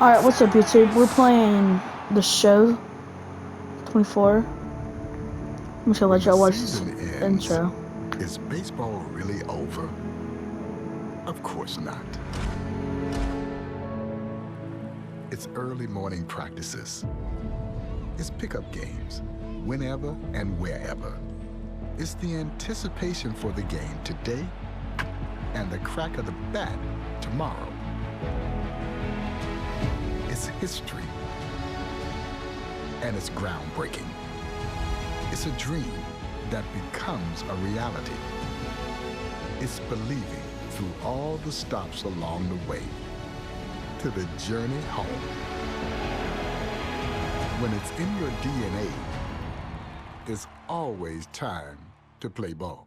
Alright, what's up YouTube? We're playing The Show 24. I'm just gonna let y'all watch this intro. Is baseball really over? Of course not. It's early morning practices. It's pickup games, whenever and wherever. It's the anticipation for the game today and the crack of the bat tomorrow. It's history, and it's groundbreaking. It's a dream that becomes a reality. It's believing through all the stops along the way to the journey home. When it's in your DNA, there's always time to play ball.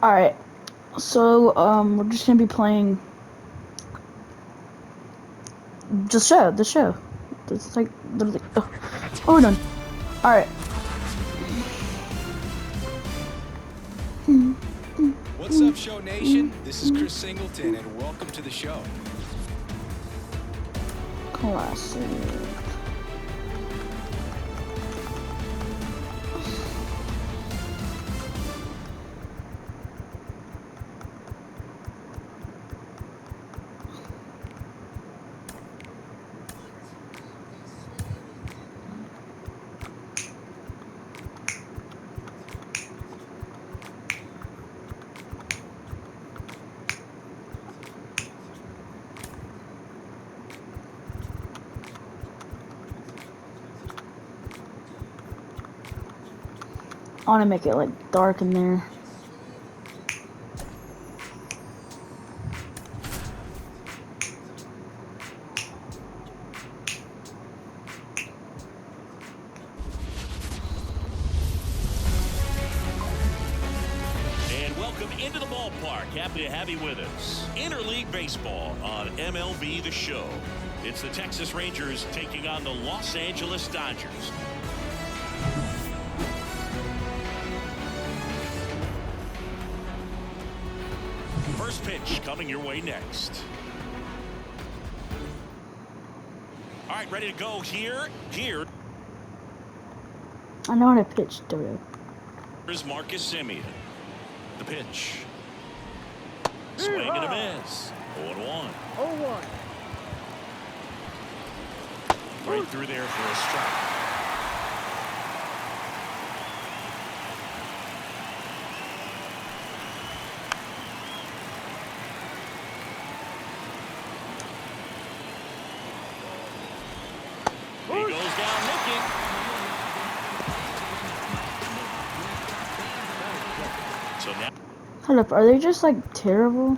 Alright, so we're just gonna be playing the show. It's like literally. Oh, we're done. Alright. What's up, Show Nation? This is Chris Singleton, and welcome to the show. Classic. I want to make it like dark in there. And welcome into the ballpark. Happy to have you with us. Interleague Baseball on MLB The Show. It's the Texas Rangers taking on the Los Angeles Dodgers. First pitch coming your way next. All right, ready to go here. I know how to pitch through it. Here's Marcus Semien. The pitch. Swing and a miss. 0-1. 0-1. Right through there for a strike. He goes down looking. So now. Hold up, are they just like terrible?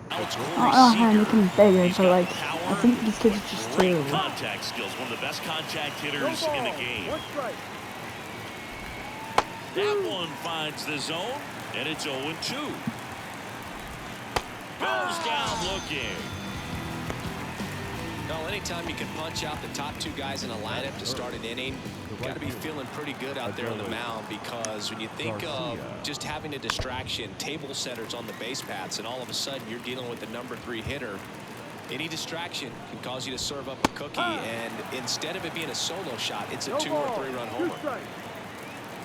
I don't know how to make them bigger, but like, I think these kids are just Great terrible. contact skills, one of the best contact hitters in the game. That one finds the zone, and it's 0-2. Goes down looking. Well, anytime you can punch out the top two guys in a lineup to start an inning, you've got to be feeling pretty good out there on the mound, because when you think of just having a distraction, table setters on the base paths, and all of a sudden you're dealing with the #3 hitter, any distraction can cause you to serve up a cookie, and instead of it being a solo shot, it's a 2- or 3-run homer.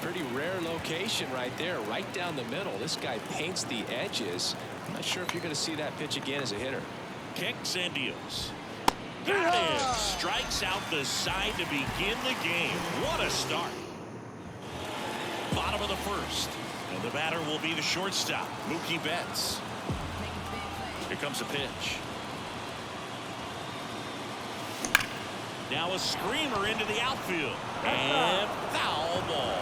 Pretty rare location right there, right down the middle. This guy paints the edges. I'm not sure if you're going to see that pitch again as a hitter. Kicks and deals. Got him. Strikes out the side to begin the game. What a start. Bottom of the first. And the batter will be the shortstop, Mookie Betts. Here comes a pitch. Now a screamer into the outfield. And foul ball.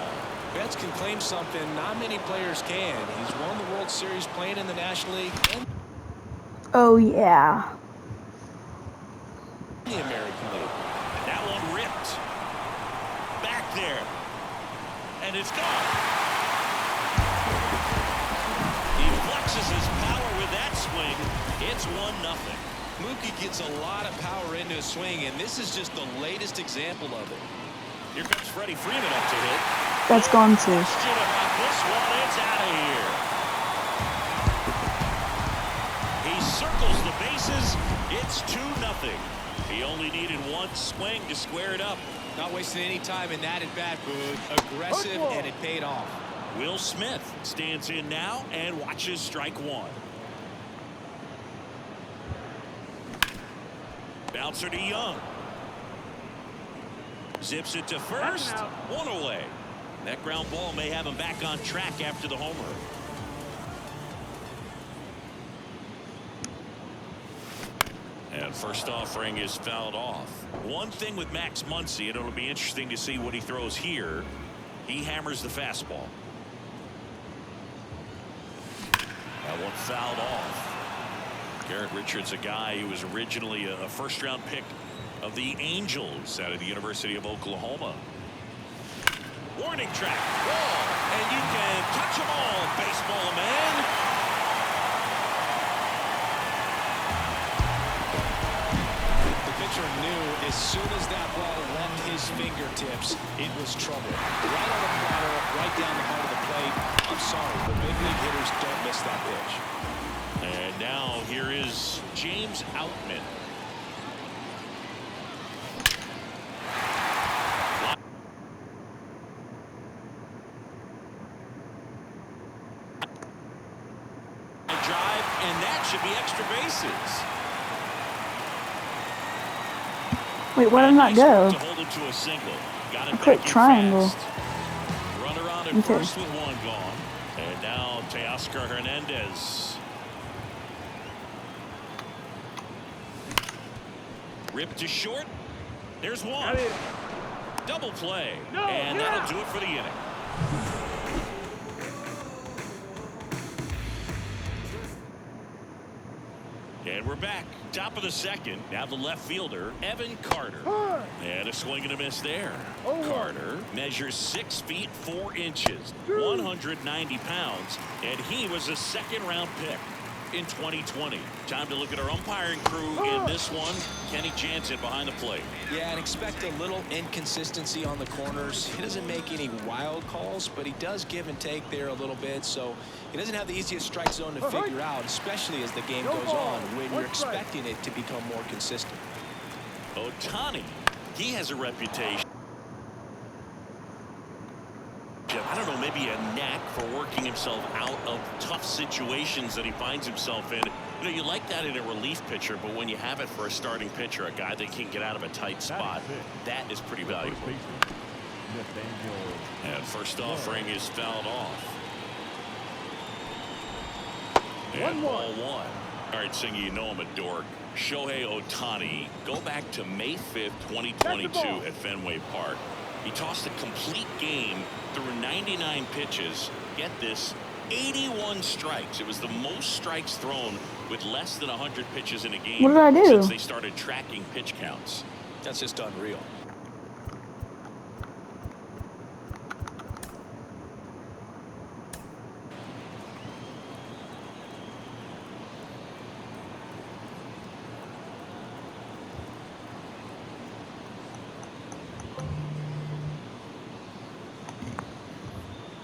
Betts can claim something not many players can. He's won the World Series playing in the National League and Oh yeah. the American League. And that one ripped. Back there. And it's gone. He flexes his power with that swing. It's 1-0. Mookie gets a lot of power into his swing, and this is just the latest example of it. Here comes Freddie Freeman up to hit. That's gone too. Question about this one. It's out of here. He circles the bases. It's 2-0. He only needed one swing to square it up. Not wasting any time in that at-bat, Boog. Aggressive, and it paid off. Will Smith stands in now and watches strike one. Bouncer to Young. Zips it to first. One away. That ground ball may have him back on track after the homer. And first offering is fouled off. One thing with Max Muncy, and it'll be interesting to see what he throws here. He hammers the fastball. That one fouled off. Garrett Richards, a guy who was originally a first-round pick of the Angels out of the University of Oklahoma. Warning track. Ball, and you can touch them all, baseball man. The pitcher knew as soon as that ball left his fingertips, it was trouble. Right on the platter, right down the heart of the plate. I'm sorry, but big league hitters don't miss that pitch. And now here is James Outman. Drive, and that should be extra bases. Wait, where did I not go? To hold it to a single. Got it I clicked triangle. fast. Runner on at Okay. first with one gone. And now Teoscar Hernandez. Ripped to short. There's one. Double play. And that'll do it for the inning. And we're back. Top of the second. Now the left fielder, Evan Carter. And a swing and a miss there. Carter measures 6 feet 4 inches, 190 pounds, and he was a second-round pick in 2020. Time to look at our umpiring crew in this one. Kenny Jansen behind the plate. Yeah, and expect a little inconsistency on the corners. He doesn't make any wild calls, but he does give and take there a little bit, so he doesn't have the easiest strike zone to figure out, especially as the game goes on when you're expecting it to become more consistent. Ohtani, he has a reputation. I don't know, maybe a knack for working himself out of tough situations that he finds himself in. You know, you like that in a relief pitcher, but when you have it for a starting pitcher, a guy that can get out of a tight spot, that is pretty valuable. And first offering is fouled off. And ball one. All right, Singy, you know I'm a dork. Shohei Ohtani, go back to May 5th, 2022 at Fenway Park. He tossed a complete game through 99 pitches. Get this, 81 strikes. It was the most strikes thrown with less than 100 pitches in a game. What did I do? Since they started tracking pitch counts. That's just unreal.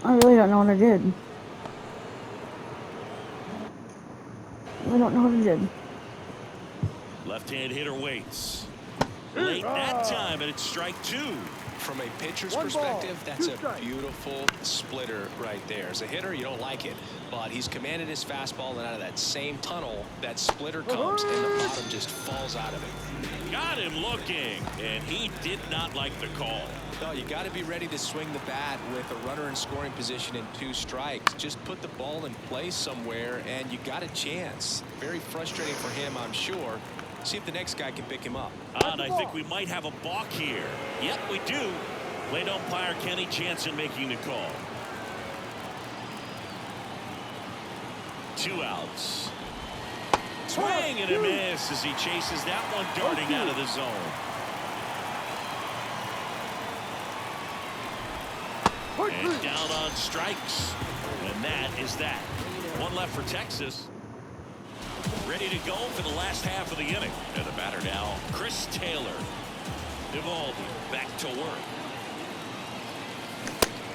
I really don't know what I did. I don't know what I did. Left-hand hitter waits. Late that time, and it's strike two. From a pitcher's perspective, that's a beautiful splitter right there. As a hitter, you don't like it, but he's commanded his fastball, and out of that same tunnel, that splitter comes, and the bottom just falls out of it. Got him looking, and he did not like the call. No, you got to be ready to swing the bat with a runner in scoring position and 2 strikes. Just put the ball in place somewhere, and you got a chance. Very frustrating for him, I'm sure. See if the next guy can pick him up. And I think we might have a balk here. Yep, we do. Late umpire Kenny Jansen making the call. 2 outs. Swing and a miss as he chases that one darting out of the zone. And down on strikes. And that is that. One left for Texas. Ready to go for the last half of the inning. And the batter now, Chris Taylor. Evaldi back to work.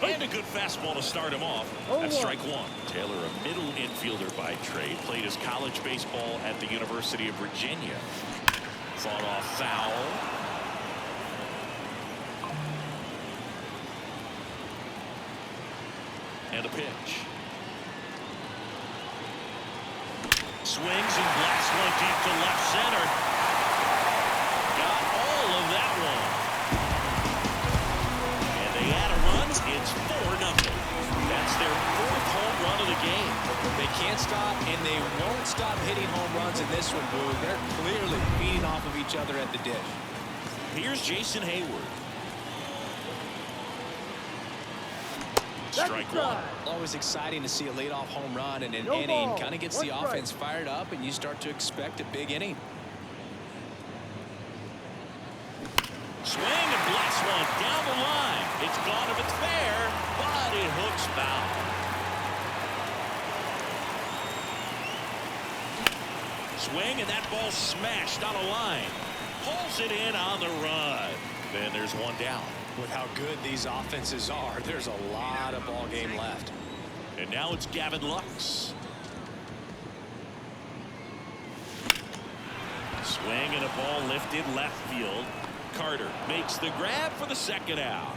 And a good fastball to start him off. That's strike one. Taylor, a middle infielder by trade, played his college baseball at the University of Virginia. Fought off foul. And a pitch. Swings and blasts one deep to left center. Got all of that one. And they add a run. It's 4-0. That's their 4th home run of the game. They can't stop, and they won't stop hitting home runs in this one, Boo. They're clearly feeding off of each other at the dish. Here's Jason Hayward. Strike one. Always exciting to see a leadoff home run in an inning. Kind of gets the offense fired up, and you start to expect a big inning. Swing and blast one down the line. It's gone if it's fair, but it hooks foul. Swing, and that ball smashed on a line. Pulls it in on the run. Then there's one down. With how good these offenses are, there's a lot of ball game left. And now it's Gavin Lux. Swing and a ball lifted left field. Carter makes the grab for the second out.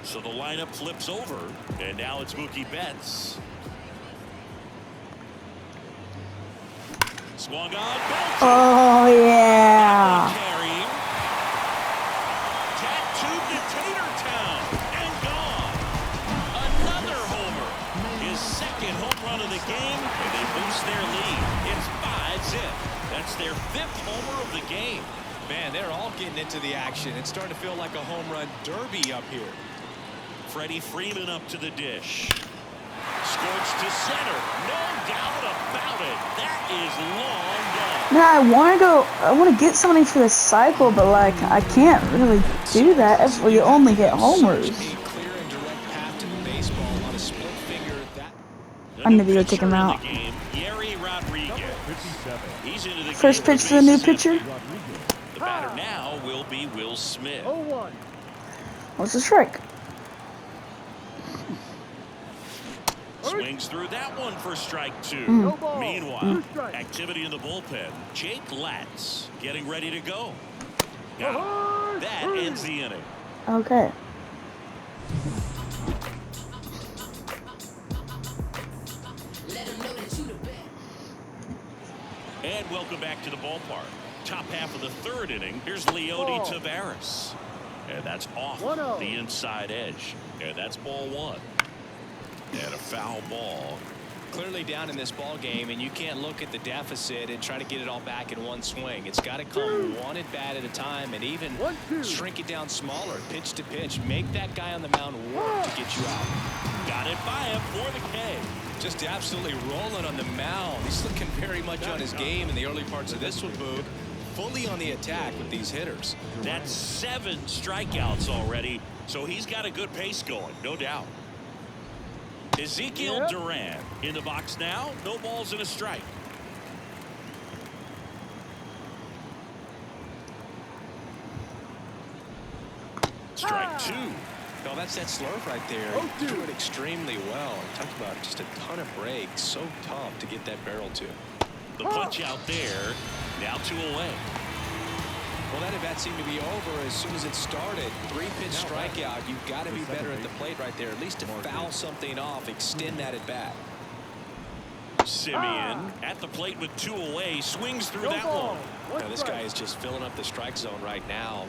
So the lineup flips over, and now it's Mookie Betts. Swung on. Oh, yeah. Carrying. Tattooed to Tatertown and gone. Another homer. His 2nd home run of the game, and they boost their lead. It's 5-zip. That's their 5th homer of the game. Man, they're all getting into the action. It's starting to feel like a home run derby up here. Freddie Freeman up to the dish. Scorched to center. No doubt about it. That is long gone. Now I want to get something for this cycle, but like I can't really do that if we only hit homers. I'm gonna go take him out. First pitch to the new pitcher. The batter now will be Will Smith. What's the strike? Swings through that one for strike 2. Meanwhile, activity in the bullpen. Jake Latz getting ready to go. That ends the inning. Okay. And welcome back to the ballpark. Top half of the 3rd inning. Here's Leody Taveras. And that's off the inside edge. And that's ball 1. And a foul ball. Clearly down in this ball game, and you can't look at the deficit and try to get it all back in one swing. It's got to come one at bat at a time, and even shrink it down smaller, pitch to pitch. Make that guy on the mound work to get you out. Got it by him for the K. Just absolutely rolling on the mound. He's looking very much on his game in the early parts of this one, Boog. Fully on the attack with these hitters. That's 7 strikeouts already, so he's got a good pace going, no doubt. Ezekiel Duran in the box now. No balls and a strike. Strike 2. No, that's that slurve right there. He threw it extremely well. Talk about just a ton of breaks. So tough to get that barrel to. The punch out there. Now 2 away. Well, that at-bat seemed to be over as soon as it started. 3-pitch strikeout. You've got to be better at the plate right there, at least to foul something off, extend that at-bat. Simeon at the plate with 2 away, swings through that one. Now, this guy is just filling up the strike zone right now.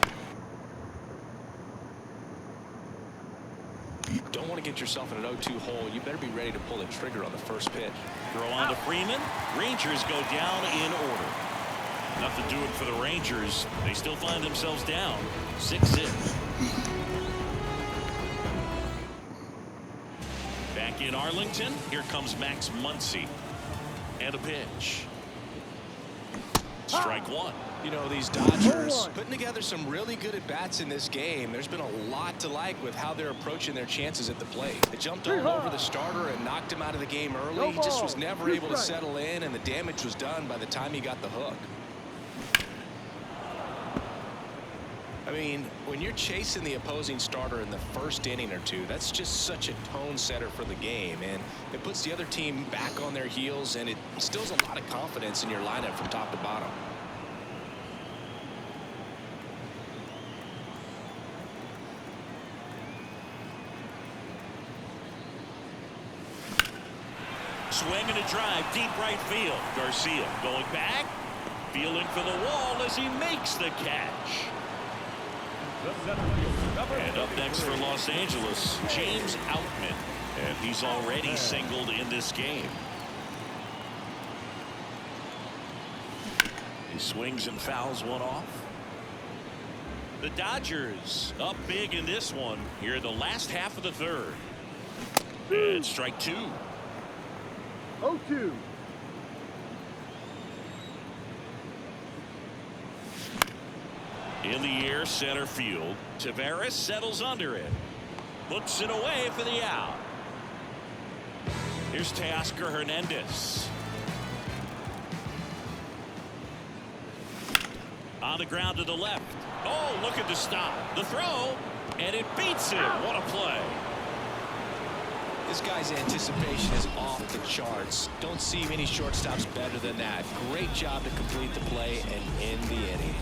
Don't want to get yourself in an 0-2 hole. You better be ready to pull the trigger on the first pitch. Throw on to Freeman. Rangers go down in order. Nothing to do it for the Rangers. They still find themselves down 6-0. Back in Arlington, here comes Max Muncy. And a pitch. Strike 1. You know, these Dodgers putting together some really good at-bats in this game. There's been a lot to like with how they're approaching their chances at the plate. They jumped all over the starter and knocked him out of the game early. He just was never able to settle in, and the damage was done by the time he got the hook. I mean, when you're chasing the opposing starter in the first inning or two, that's just such a tone setter for the game, and it puts the other team back on their heels, and it instills a lot of confidence in your lineup from top to bottom. Swing and a drive, deep right field. Garcia going back, feeling for the wall as he makes the catch. And up next for Los Angeles, James Outman. And he's already singled in this game. He swings and fouls one off. The Dodgers up big in this one here in the last half of the third. And strike two. 0-2. In the air, center field. Tavares settles under it. Looks it away for the out. Here's Teoscar Hernandez. On the ground to the left. Oh, look at the stop. The throw. And it beats him. What a play. This guy's anticipation is off the charts. Don't see many shortstops better than that. Great job to complete the play and end the inning.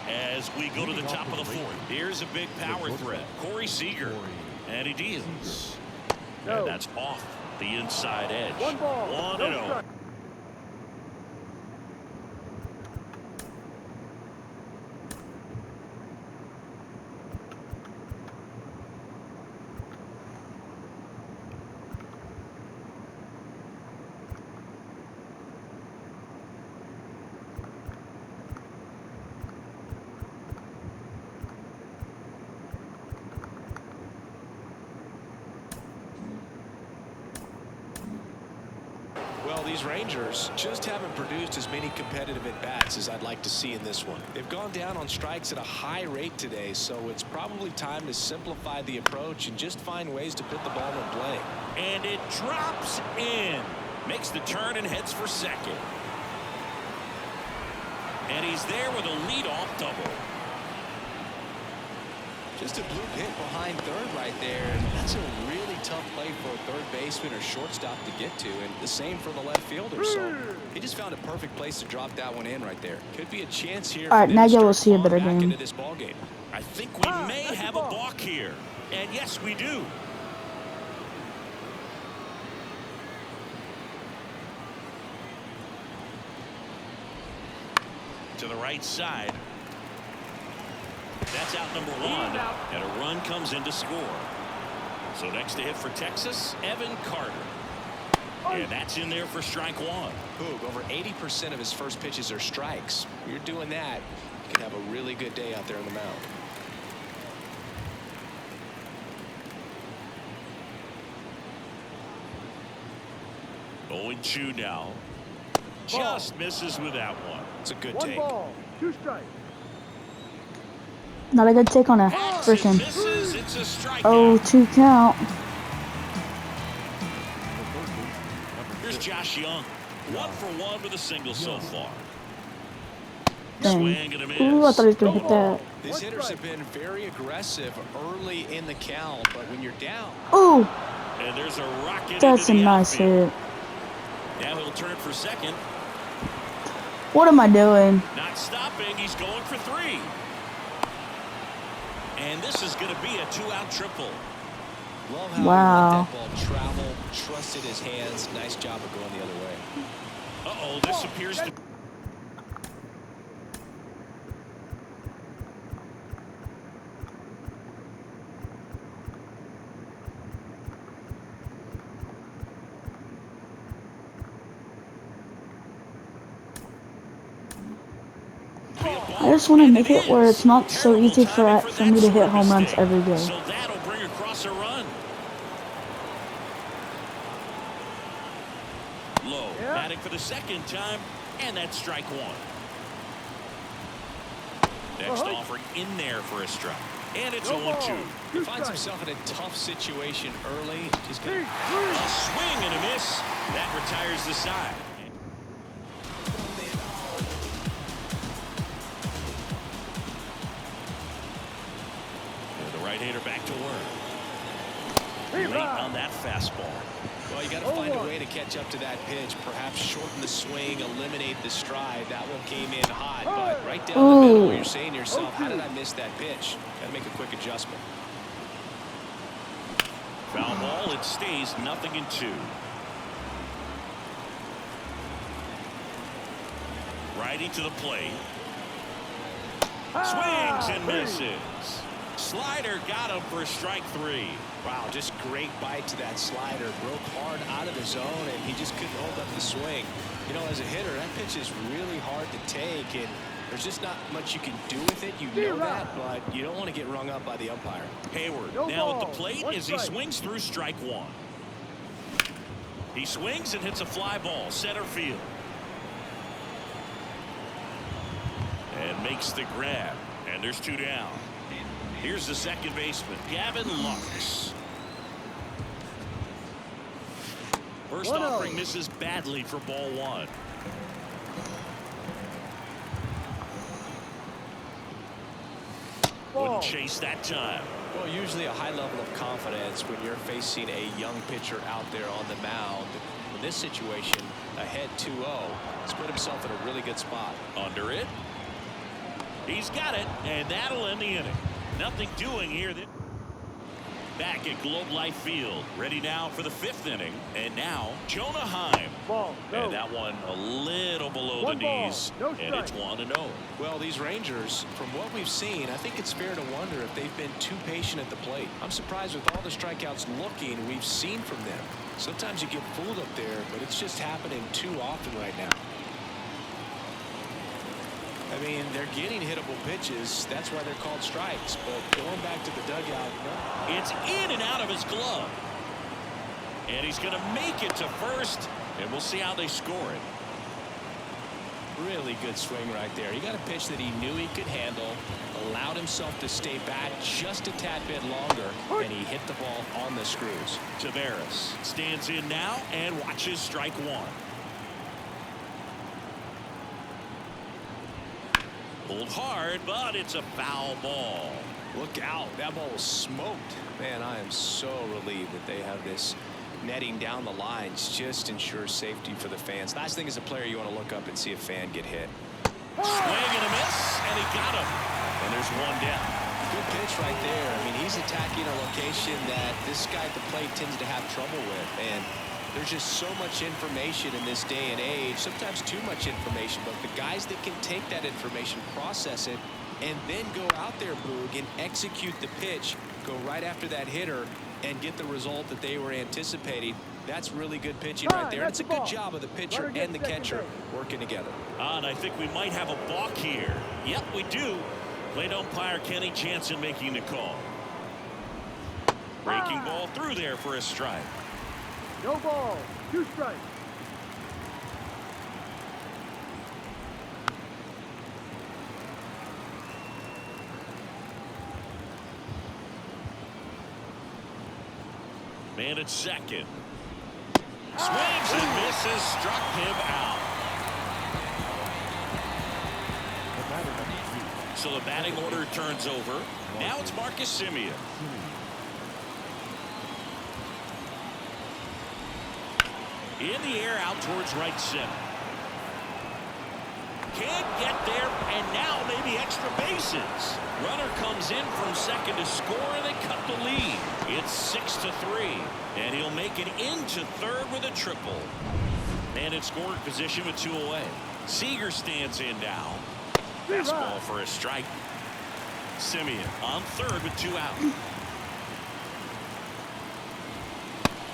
As we go to the top of the fourth, here's a big power threat. Corey Seager. And he deals. And that's off the inside edge. 1-0. Well, these Rangers just haven't produced as many competitive at-bats as I'd like to see in this one. They've gone down on strikes at a high rate today, so it's probably time to simplify the approach and just find ways to put the ball in play. And it drops in. Makes the turn and heads for second. And he's there with a leadoff double. Just a bloop hit behind third right there, and that's a really tough play for a third baseman or shortstop to get to, and the same for the left fielder. So he just found a perfect place to drop that one in right there. Could be a chance here. All right, now y'all will see a better back game. into this ball game. I think we may have a balk here. And yes, we do. To the right side. That's out number one. And a run comes in to score. So next to hit for Texas, Evan Carter. And that's in there for strike one. Boog, over 80% of his first pitches are strikes. When you're doing that, you can have a really good day out there on the mound. Oh, 0-2 now. Just misses with that one. It's a good One take. ball, 2 strikes. Not a good take on a freaking Misses, it's a strikeout. 0-2 count. Here's Josh Young. 1 for 1 with a single so far. Dang. Swing and a miss. Ooh, I thought he was going to hit that. These hitters have been very aggressive early in the count, but when you're down. Ooh, And there's a rocket that's a into the nice outfield. hit. Now he'll turn for second. What am I doing? Not stopping. He's going for 3. And this is going to be a 2-out triple. Love how Wow. he let that ball travel, trusted his hands. Nice job of going the other way. Uh-oh, this appears to... I just want to make it where it's not so easy for me to hit home runs every day. So that'll bring across a run. Low, batting for the second time, and that's strike one. Next offering in there for a strike. And it's 0-2. He finds himself in a tough situation early. Just A swing and a miss. That retires the side. hitter back to work. Late on that fastball. Well, you got to find a way to catch up to that pitch. Perhaps shorten the swing, eliminate the stride. That one came in hot, but right down the middle, you're saying to yourself, how did I miss that pitch? Got to make a quick adjustment. Foul ball. It stays 0-2. Righty to the plate. Swings and misses. Slider got him for strike 3. Wow, just great bite to that slider. Broke hard out of the zone, and he just couldn't hold up the swing. You know, as a hitter, that pitch is really hard to take, and there's just not much you can do with it. You know that, but you don't want to get rung up by the umpire. Hayward now at the plate as he swings through strike 1. He swings and hits a fly ball center field. And makes the grab. And there's 2 down. Here's the second baseman, Gavin Lux. First offering misses badly for ball 1. Wouldn't chase that time. Well, usually a high level of confidence when you're facing a young pitcher out there on the mound. In this situation, ahead 2-0, he's put himself in a really good spot. Under it. He's got it, and that'll end the inning. Nothing doing here. Back at Globe Life Field, ready now for the 5th inning. And now Jonah Heim. And that one a little below the knees, and it's 1-0. Well, these Rangers, from what we've seen, I think it's fair to wonder if they've been too patient at the plate. I'm surprised with all the strikeouts looking we've seen from them. Sometimes you get fooled up there, but it's just happening too often right now. I mean, they're getting hittable pitches. That's why they're called strikes. But going back to the dugout, no. It's in and out of his glove. And he's going to make it to first. And we'll see how they score it. Really good swing right there. He got a pitch that he knew he could handle, allowed himself to stay back just a tad bit longer, and he hit the ball on the screws. Tavares stands in now and watches strike 1. Pulled hard, but it's a foul ball. Look out. That ball was smoked. Man, I am so relieved that they have this netting down the lines. Just ensures safety for the fans. Last thing as a player, you want to look up and see a fan get hit. Swing and a miss, and he got him. And there's 1 down. Good pitch right there. I mean, he's attacking a location that this guy at the plate tends to have trouble with. And there's just so much information in this day and age, sometimes too much information, but the guys that can take that information, process it, and then go out there, Boog, and execute the pitch, go right after that hitter, and get the result that they were anticipating. That's really good pitching right there. It's a good job of the pitcher and the catcher working together. And I think we might have a balk here. Yep, we do. Plate umpire Kenny Jansen making the call. Breaking ball through there for a strike. No ball, 2 strikes. Man at second. Swings and misses, struck him out. So the batting order turns over. Now it's Marcus Semien. In the air out towards right center. Can't get there, and now maybe extra bases. Runner comes in from second to score, and they cut the lead. It's 6-3, and he'll make it into third with a triple. And in scoring position with 2 away. Seager stands in now. Fastball for a strike. Semien on third with 2 out.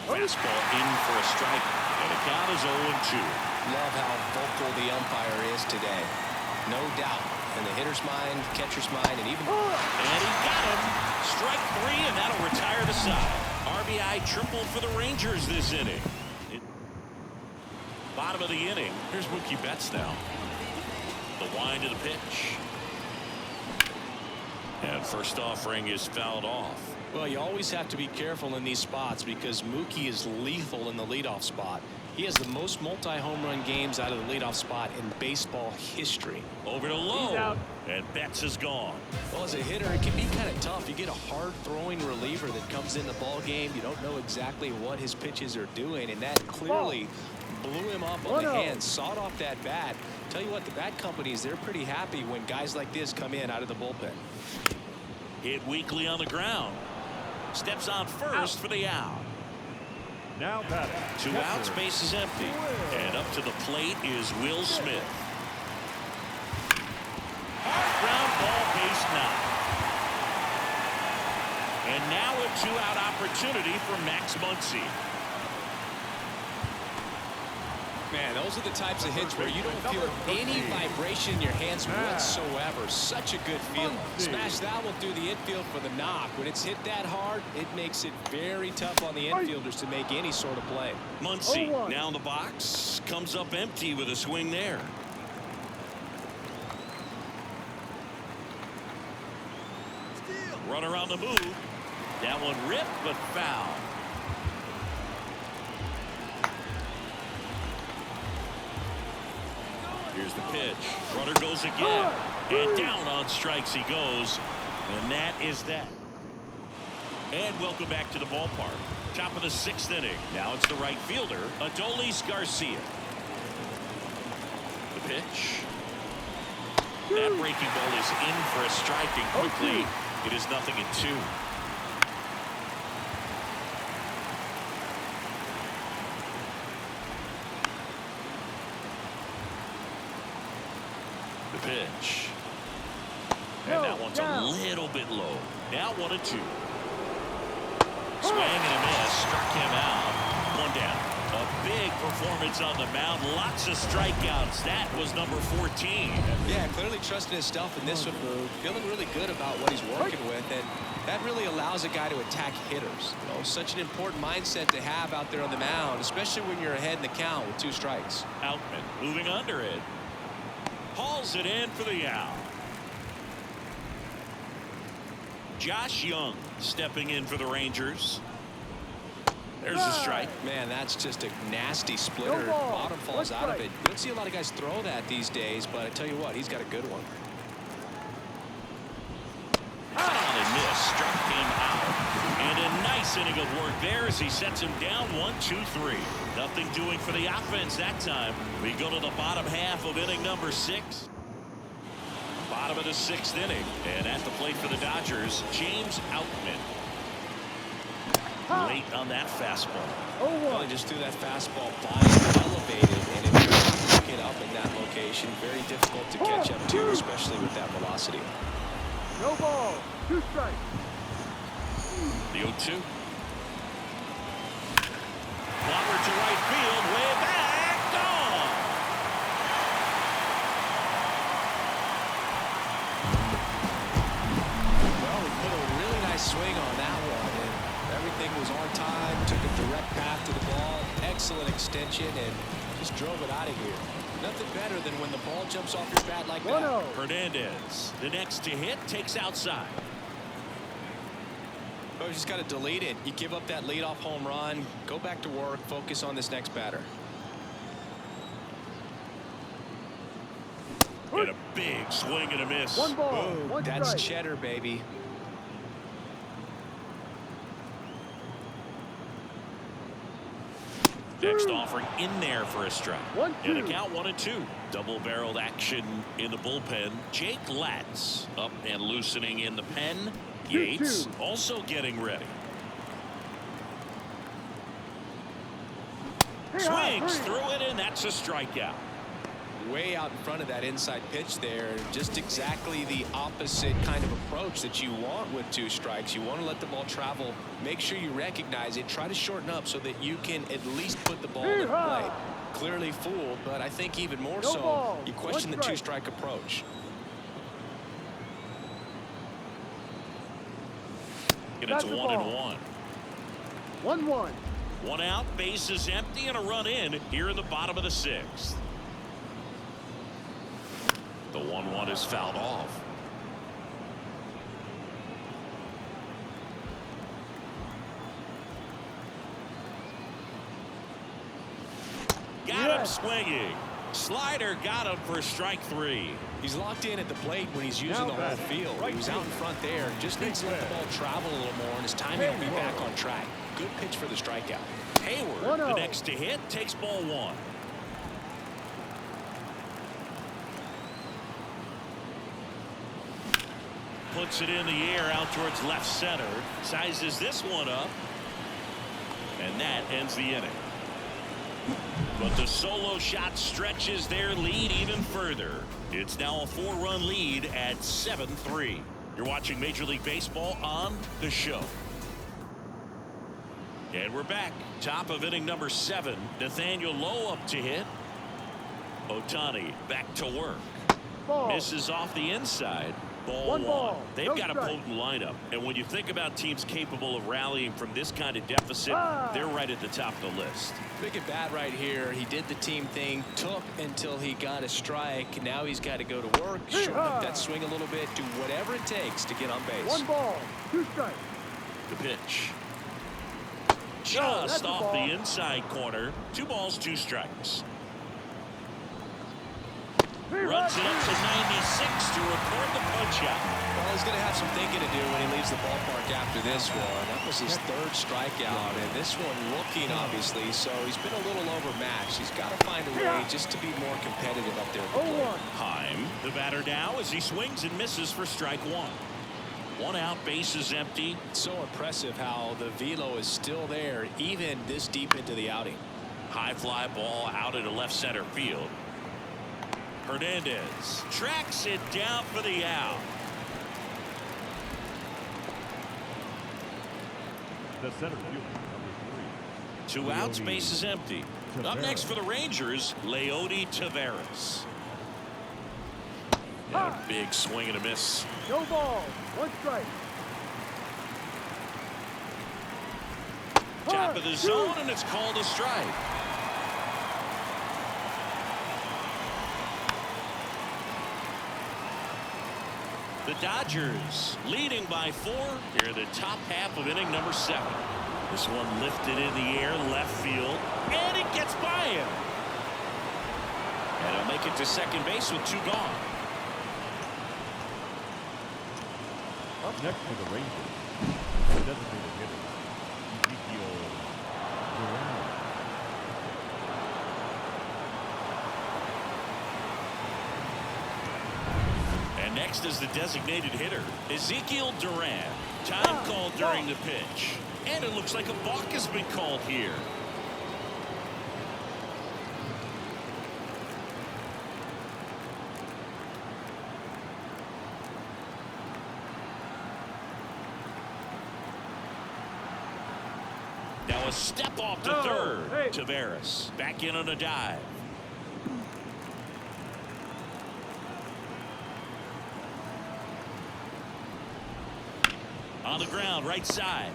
Fastball in for a strike, and the count is 0-2. Love how vocal the umpire is today. No doubt. In the hitter's mind, catcher's mind, and even... And he got him. Strike 3, and that'll retire the side. RBI triple for the Rangers this inning. Bottom of the inning. Here's Mookie Betts now. The wind of the pitch. And first offering is fouled off. Well, you always have to be careful in these spots because Mookie is lethal in the leadoff spot. He has the most multi-home run games out of the leadoff spot in baseball history. Over to Lowe, and Betts is gone. Well, as a hitter, it can be kind of tough. You get a hard-throwing reliever that comes in the ball game. You don't know exactly what his pitches are doing, and that clearly blew him up on the hand, sawed off that bat. Tell you what, the bat companies, they're pretty happy when guys like this come in out of the bullpen. Hit weakly on the ground. Steps on first for the out. Now batting. 2 outs, base is empty. And up to the plate is Will Smith. Hard ground ball, base 9. And now a 2-out opportunity for Max Muncy. Man, those are the types of hits where you don't feel any vibration in your hands whatsoever. Such a good feeling. Smash that one through the infield for the knock. When it's hit that hard, it makes it very tough on the infielders to make any sort of play. Muncy now in the box. Comes up empty with a swing there. Runner on the move. That one ripped but foul. Here's the pitch. Runner goes again. And down on strikes he goes. And that is that. And welcome back to the ballpark. Top of the 6th inning. Now it's the right fielder, Adolis Garcia. The pitch. That breaking ball is in for a strike, and quickly it is 0-2. The pitch. And that one's a little bit low. Now 1-2. Swing and a miss. Struck him out. 1 down. A big performance on the mound. Lots of strikeouts. That was number 14. Yeah, clearly trusting his stuff in this one. Feeling really good about what he's working with. And that really allows a guy to attack hitters. You know, such an important mindset to have out there on the mound, especially when you're ahead in the count with 2 strikes. Outman moving under it. Hauls it in for the out. Josh Young stepping in for the Rangers. There's a strike. Man, that's just a nasty splitter. Bottom falls out of it. You don't see a lot of guys throw that these days, but I tell you what, he's got a good one. Foul and miss. Struck him out. And a nice inning of work there as he sets him down 1-2-3. Nothing doing for the offense that time. We go to the bottom half of inning number 6. Bottom of the 6th inning. And at the plate for the Dodgers, James Outman. Late on that fastball. Well, he just threw that fastball body elevated, and if you pick it up in that location, very difficult to catch up to, especially with that velocity. No ball. 2 strikes. The 0-2. Clobber to right field, way back, gone. Well, we put a really nice swing on that one, and everything was on time, took a direct path to the ball, excellent extension, and just drove it out of here. Nothing better than when the ball jumps off your bat like that. Hernandez, the next to hit, takes outside. Oh, you just got to delete it. You give up that leadoff home run, go back to work, focus on this next batter. And a big swing and a miss. 1 ball. Boom. 1 That's strike. cheddar, baby. Next offering in there for a strike. 1-2. And a count 1-2. Double-barreled action in the bullpen. Jake Latz up and loosening in the pen. Yates also getting ready. Swings through it, and that's a strikeout. Way out in front of that inside pitch there. Just exactly the opposite kind of approach that you want with 2 strikes. You want to let the ball travel. Make sure you recognize it. Try to shorten up so that you can at least put the ball in the play. Clearly fooled, but I think even more so, you question the 2-strike approach. And it's 1-1. 1-1. 1 out, base is empty, and a run in here in the bottom of the 6th. The 1-1 is fouled off. Got him swinging. Slider got him for strike 3. He's locked in at the plate when he's using the whole field. He was out in front there. Just needs to let the ball travel a little more, and his timing will be back on track. Good pitch for the strikeout. Hayward, the next to hit, takes ball 1. Puts it in the air out towards left center. Sizes this one up. And that ends the inning. But the solo shot stretches their lead even further. It's now a 4-run lead at 7-3. You're watching Major League Baseball on The Show. And we're back. Top of inning number 7. Nathaniel Lowe up to hit. Ohtani back to work. Misses off the inside. Ball 1. They've got a potent lineup. And when you think about teams capable of rallying from this kind of deficit, they're right at the top of the list. Big at bat right here. He did the team thing, took until he got a strike. Now he's got to go to work, shorten up that swing a little bit, do whatever it takes to get on base. 1 ball, 2 strikes. The pitch. Just off the inside corner. 2 balls, 2 strikes. Runs it up to 96 to record the punch out. Well, he's going to have some thinking to do when he leaves the ballpark after this one. That was his 3rd strikeout, and this one looking, obviously, so he's been a little overmatched. He's got to find a way just to be more competitive up there. Heim, the batter now, as he swings and misses for strike 1. 1 out, base is empty. So impressive how the velo is still there, even this deep into the outing. High fly ball out into left center field. Hernandez tracks it down for the out. The center field, number 2 outs, base is empty. Up next for the Rangers, Leody Taveras. And a big swing and a miss. 3. No ball, 1 strike. Top of the zone, and it's called a strike. The Dodgers leading by 4 here in the top half of inning number 7. This one lifted in the air, left field, and it gets by him. And he'll make it to second base with 2 gone. Up next for the Rangers, the designated hitter, Ezekiel Duran. Next is the designated hitter, Ezekiel Duran. Time called during the pitch. And it looks like a balk has been called here. Now a step off to third. Taveras back in on a dive. On the ground, right side.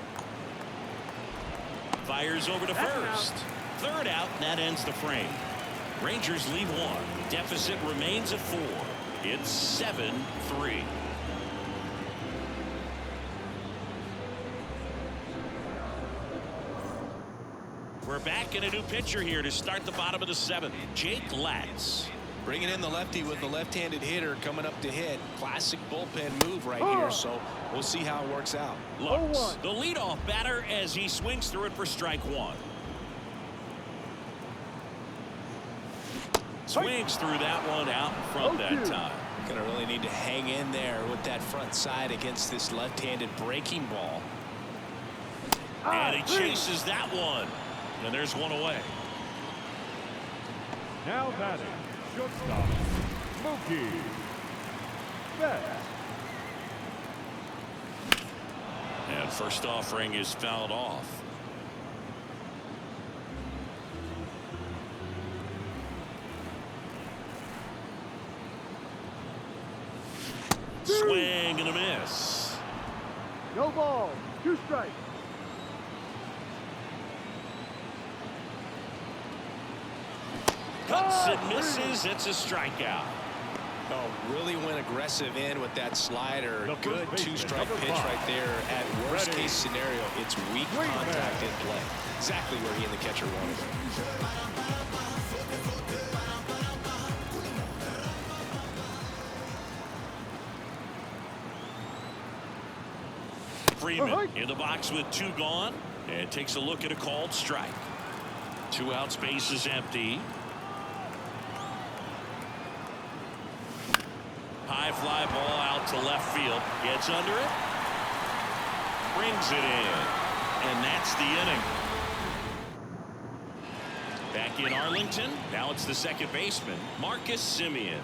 Fires over to first. 3rd out, and that ends the frame. Rangers lead 1. Deficit remains at 4. It's 7-3. We're back in a new pitcher here to start the bottom of the 7th. Jake Latz. Bringing in the lefty with the left-handed hitter coming up to hit. Classic bullpen move right here, so we'll see how it works out. Looks the leadoff batter as he swings through it for strike 1. Swings through that one out in front that time. Gonna really need to hang in there with that front side against this left-handed breaking ball. And he chases that one. And there's 1 away. Now batting, shortstop, Mookie Betts. And first offering is fouled off. Swing and a miss. No ball, 2 strikes. Cuts and misses. It's a strikeout. Oh, really went aggressive in with that slider. Good 2-strike pitch right there. At worst case scenario, it's weak contact in play. Exactly where he and the catcher wanted it. Freeman in the box with 2 gone, and takes a look at a called strike. 2 outs, base is empty. High fly ball out to left field. Gets under it. Brings it in. And that's the inning. Back in Arlington. Now it's the second baseman, Marcus Semien.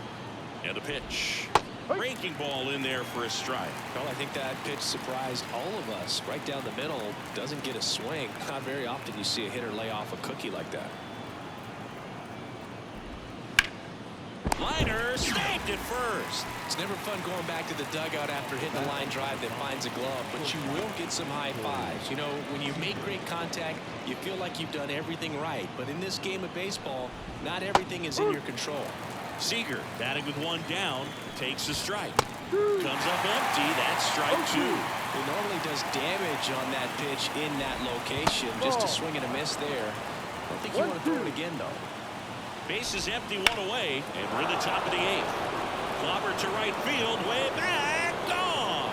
And the pitch. Breaking ball in there for a strike. Well, I think that pitch surprised all of us. Right down the middle, doesn't get a swing. Not very often you see a hitter lay off a cookie like that. Liner snagged at first. It's never fun going back to the dugout after hitting a line drive that finds a glove, but you will get some high fives. You know, when you make great contact, you feel like you've done everything right. But in this game of baseball, not everything is in your control. Seager batting with 1 down, takes a strike. Comes up empty. That's strike 2. It normally does damage on that pitch in that location. Just a swing and a miss there. I don't think you want to throw it again, though. Base is empty, 1 away, and we're in the top of the 8th. Clobber to right field, way back, gone.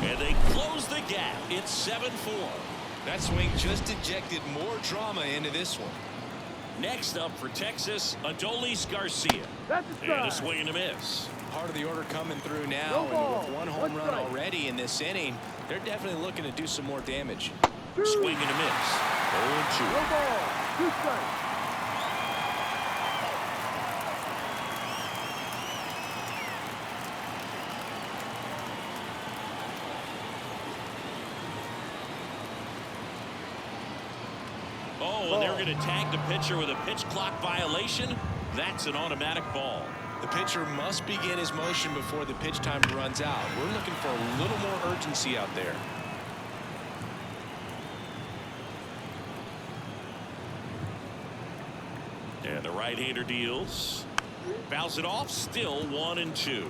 And they close the gap. It's 7-4. That swing just injected more drama into this one. Next up for Texas, Adolis Garcia. And a swing and a miss. Part of the order coming through now, and with 1 home run already in this inning, they're definitely looking to do some more damage. Swing and a miss. 0-2. No ball. 2 strikes. Oh, and they're going to tag the pitcher with a pitch clock violation. That's an automatic ball. The pitcher must begin his motion before the pitch time runs out. We're looking for a little more urgency out there. And the right-hander deals. Fouls it off. Still 1-2.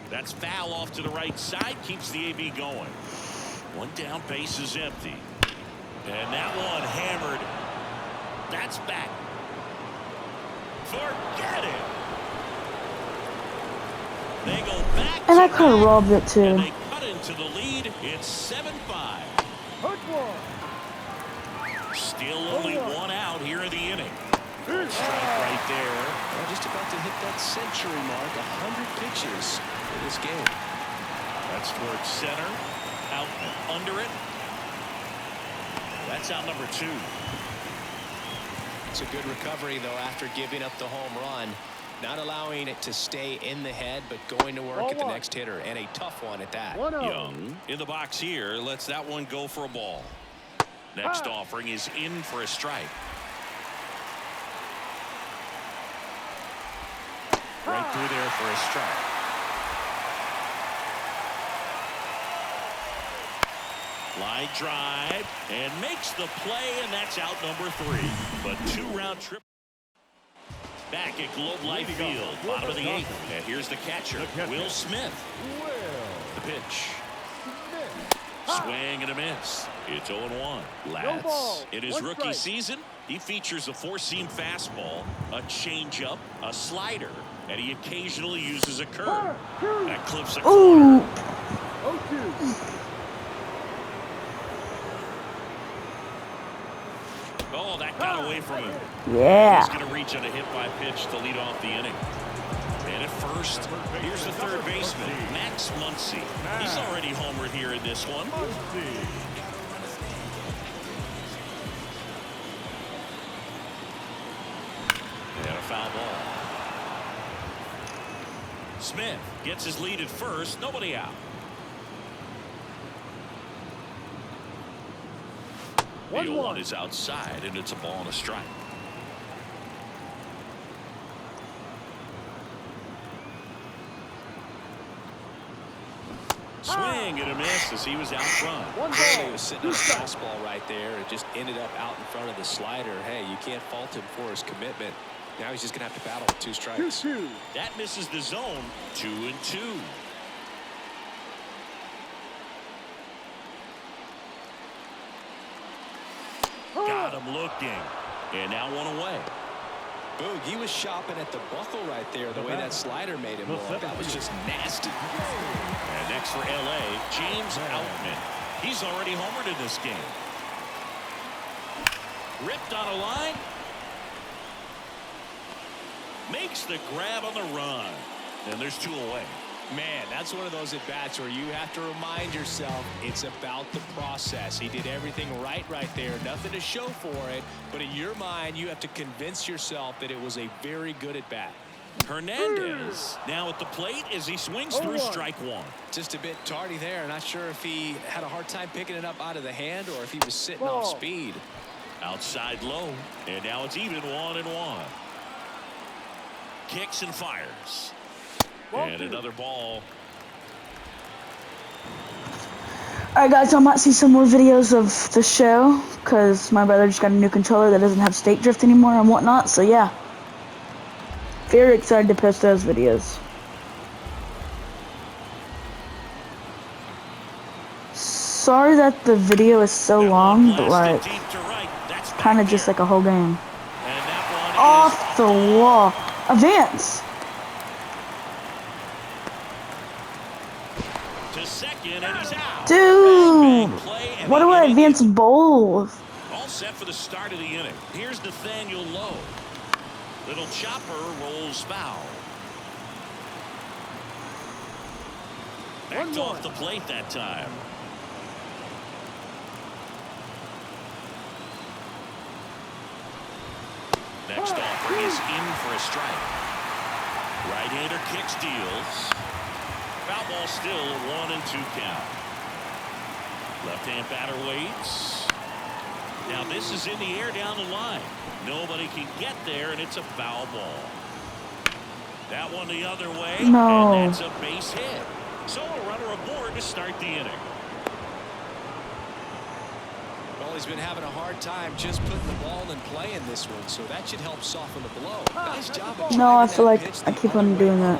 That's foul off to the right side. Keeps the AB going. 1 down, base is empty. And that one hammered. That's back. Forget it. They go back. And I kind of robbed it too. And they cut into the lead. It's 7-5. Hurt one. Still only 1 out here in the inning. Strike right there. Well, just about to hit that century mark. 100 pitches for this game. That's towards center. Out and under it. That's out number 2. It's a good recovery, though, after giving up the home run. Not allowing it to stay in the head, but going to work at the next hitter, and a tough one at that. Young in the box here lets that one go for a ball. Next offering is in for a strike. Right through there for a strike. Line drive and makes the play, and that's out number 3. But 2-round trip. Back at Globe Life Field, bottom of the 8th. And here's the catcher, Will Smith. The pitch. Swing and a miss. It's 0-1. Latz, in his rookie season, he features a 4-seam fastball, a changeup, a slider, and he occasionally uses a curve. That clips a corner. Oh, that got away from him. Yeah. He's going to reach on a hit-by pitch to lead off the inning. And at first, here's the third baseman, Max Muncy. He's already homered here in this one. And a foul ball. Smith gets his lead at first. Nobody out. The 0-1 is outside, and it's a ball and a strike. Swing and a miss as he was out front. He was sitting on a fastball right there. It just ended up out in front of the slider. Hey, you can't fault him for his commitment. Now he's just going to have to battle with 2 strikes. That misses the zone. 2-2. Got him looking. And now 1 away. Boog, he was shopping at the buckle right there, the way that slider made him look. That was just nasty. And next for L.A., James Outman. He's already homered in this game. Ripped on a line. Makes the grab on the run. And there's 2 away. Man, that's one of those at-bats where you have to remind yourself it's about the process. He did everything right there. Nothing to show for it. But in your mind, you have to convince yourself that it was a very good at-bat. Hernandez now at the plate as he swings through strike 1. Just a bit tardy there. Not sure if he had a hard time picking it up out of the hand or if he was sitting off speed. Outside low. And now it's even 1-1. Kicks and fires. And another ball. Alright guys, I might see some more videos of the show because my brother just got a new controller that doesn't have state drift anymore and whatnot, so yeah. Very excited to post those videos. Sorry that the video is so long, but like, kind of just like a whole game. Off the wall. Advance! To second, and he's out. Dude! What do I advance both? All set for the start of the inning. Here's Nathaniel Lowe. Little chopper rolls foul. Backed off the plate that time. Next offer is in for a strike. Right-hander kicks, deals. Foul ball still 1-2 count. Left-hand batter waits. Now this is in the air down the line. Nobody can get there, and it's a foul ball. That one the other way, no. And that's a base hit. So a runner aboard to start the inning. Well, he's been having a hard time just putting the ball in play in this one, so that should help soften the blow. Nice job. No, I feel like I keep on doing that.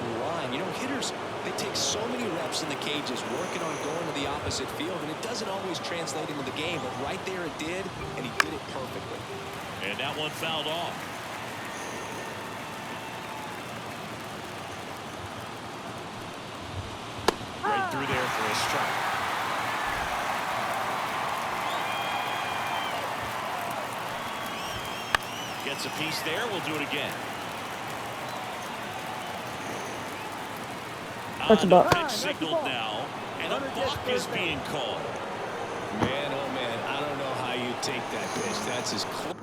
You know, hitters, they take so many reps in the cages working on going to the opposite field, and it doesn't always translate into the game, but right there it did, and he did it perfectly. And that one fouled off. Right through there for a strike. Gets a piece there. We'll do it again. That's a buck. Pitch signaled now, and a balk is being called. Man, oh man, I don't know how you take that pitch. That's as close.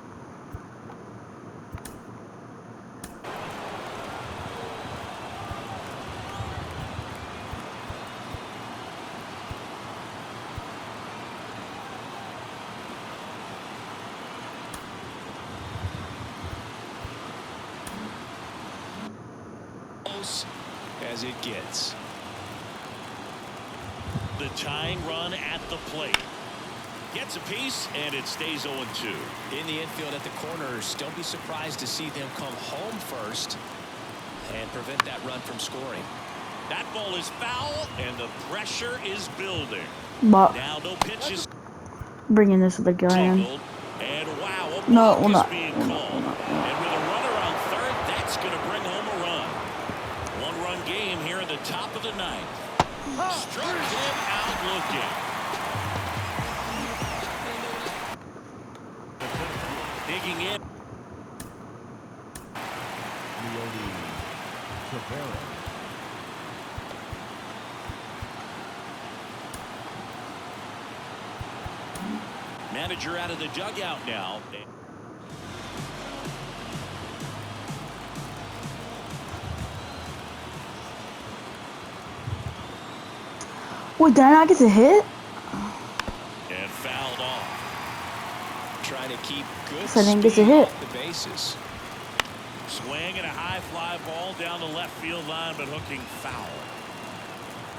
As it gets. The tying run at the plate. Gets a piece, and it stays 0-2. In the infield at the corners, don't be surprised to see them come home first and prevent that run from scoring. That ball is foul, and the pressure is building. But now no pitches. Bringing this other guy in. And wow, a No, block we're is not. being called. And with a runner on third, that's going to bring home a run. One-run game here in the top of the ninth. Struck him out looking. Digging in. Manager out of the dugout now. Wait, did I not get to hit? And fouled off. Trying to keep good So I didn't get to speed hit. off the bases. Swing and a high fly ball down the left field line, but hooking foul.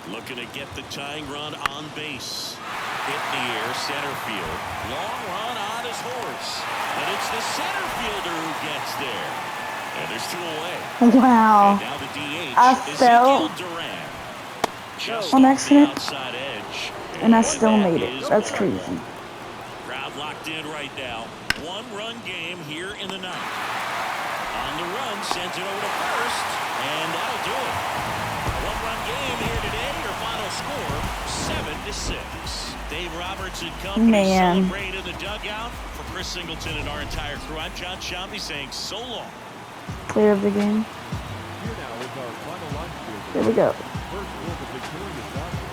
Looking to get the tying run on base. Hit in the air, center field. Long run on his horse. And it's the center fielder who gets there. And there's 2 away. Wow. And now the DH I is fell Duran. Just on off the accident, outside edge. and I boy, still that made it. is That's ball. crazy. Crowd locked in right now. One-run game here in the ninth. On And the run sends it over to first, and that'll do it. A one-run game here today. Your final score, 7-6. Dave Roberts and company celebrate in the dugout. For Chris Singleton and our entire crew, I'm John Shamley saying so long. Clear of the game. Here now is our final line score. There we go. First for the victorious Dodgers.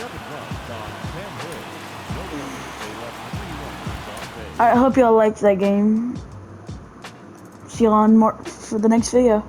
7 runs on 10 hits. No runs. They left 3 runners on base. I hope y'all liked that game. See you on more for the next video.